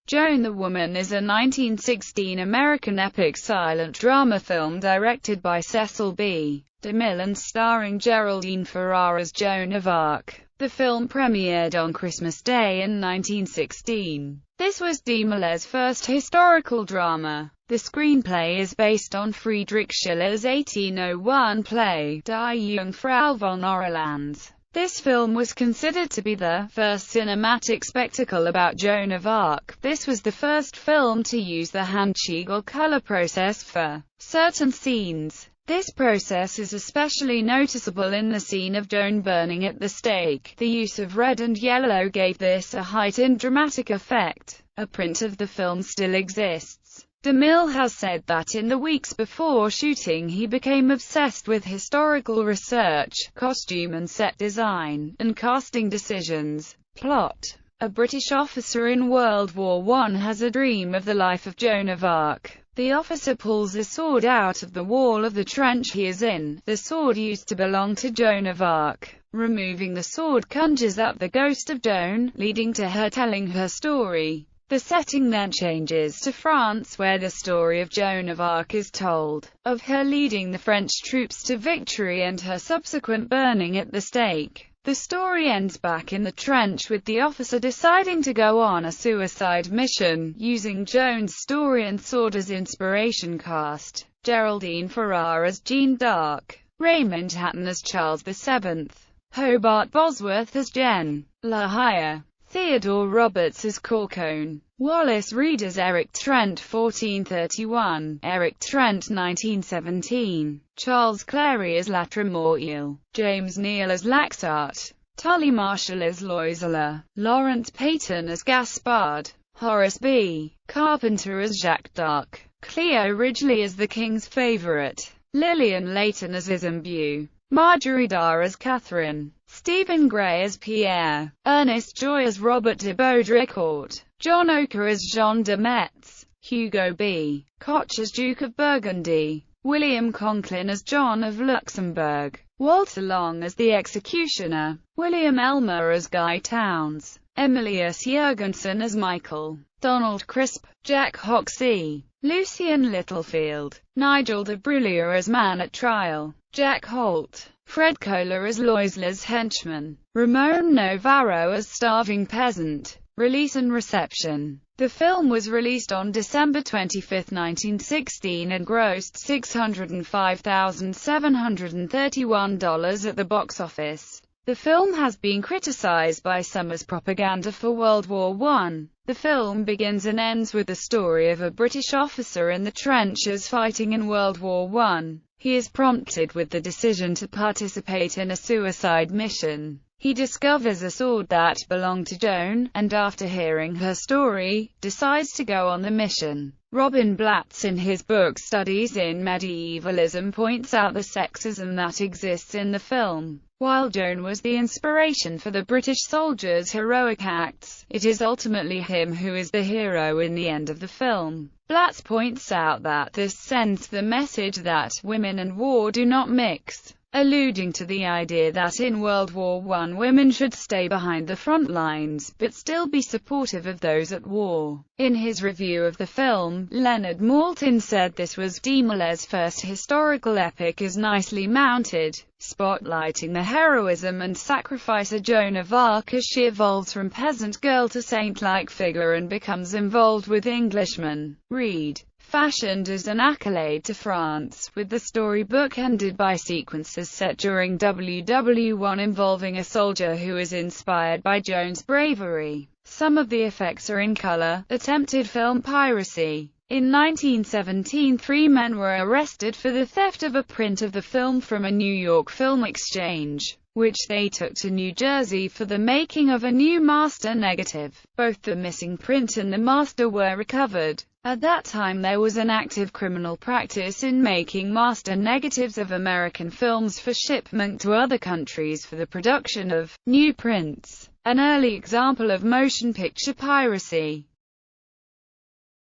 Joan the Woman is a 1916 American epic silent drama film directed by Cecil B. DeMille and starring Geraldine Ferrar as Joan of Arc. The film premiered on Christmas Day in 1916. This was DeMille's first historical drama. The screenplay is based on Friedrich Schiller's 1801 play, Die Jungfrau von Orleans. This film was considered to be the first cinematic spectacle about Joan of Arc. This was the first film to use the Handschegel color process for certain scenes. This process is especially noticeable in the scene of Joan burning at the stake. The use of red and yellow gave this a heightened dramatic effect. A print of the film still exists. DeMille has said that in the weeks before shooting he became obsessed with historical research, costume and set design, and casting decisions. Plot: a British officer in World War I has a dream of the life of Joan of Arc. The officer pulls a sword out of the wall of the trench he is in. The sword used to belong to Joan of Arc. Removing the sword conjures up the ghost of Joan, leading to her telling her story. The setting then changes to France, where the story of Joan of Arc is told, of her leading the French troops to victory and her subsequent burning at the stake. The story ends back in the trench with the officer deciding to go on a suicide mission, using Joan's story and sword as inspiration. Cast: Geraldine Ferrar as Jeanne d'Arc, Raymond Hatton as Charles VII, Hobart Bosworth as Jen La Hire, Theodore Roberts as Corcone, Wallace Reed as Eric Trent 1431, Eric Trent 1917, Charles Clary as La Tremoriel, James Neal as Laxart, Tully Marshall as Loiseleur, Lawrence Payton as Gaspard, Horace B. Carpenter as Jacques d'Arc, Cleo Ridgely as the King's Favourite, Lillian Layton as Isambue, Marjorie Dahr as Catherine, Stephen Gray as Pierre, Ernest Joy as Robert de Baudricourt, John Oker as Jean de Metz, Hugo B. Koch as Duke of Burgundy, William Conklin as John of Luxembourg, Walter Long as the Executioner, William Elmer as Guy Towns, Emilius Jurgensen as Michael, Donald Crisp, Jack Hoxie, Lucian Littlefield, Nigel de Bruyere as Man at Trial, Jack Holt, Fred Kohler as Loisler's henchman, Ramon Novarro as Starving Peasant. Release and reception. The film was released on December 25, 1916 and grossed $605,731 at the box office. The film has been criticized by some as propaganda for World War I. The film begins and ends with the story of a British officer in the trenches fighting in World War I. He is prompted with the decision to participate in a suicide mission. He discovers a sword that belonged to Joan, and after hearing her story, decides to go on the mission. Robin Blatz in his book Studies in Medievalism points out the sexism that exists in the film. While Joan was the inspiration for the British soldiers' heroic acts, it is ultimately him who is the hero in the end of the film. Blatz points out that this sends the message that women and war do not mix, alluding to the idea that in World War I women should stay behind the front lines, but still be supportive of those at war. In his review of the film, Leonard Maltin said this was DeMille's first historical epic is nicely mounted, spotlighting the heroism and sacrifice of Joan of Arc as she evolves from peasant girl to saint-like figure and becomes involved with Englishmen. Reed fashioned as an accolade to France, with the storybook ended by sequences set during WW1 involving a soldier who is inspired by Joan's bravery. Some of the effects are in color. Attempted film piracy. In 1917, 3 men were arrested for the theft of a print of the film from a New York film exchange, which they took to New Jersey for the making of a new master negative. Both the missing print and the master were recovered. At that time there was an active criminal practice in making master negatives of American films for shipment to other countries for the production of new prints, an early example of motion picture piracy.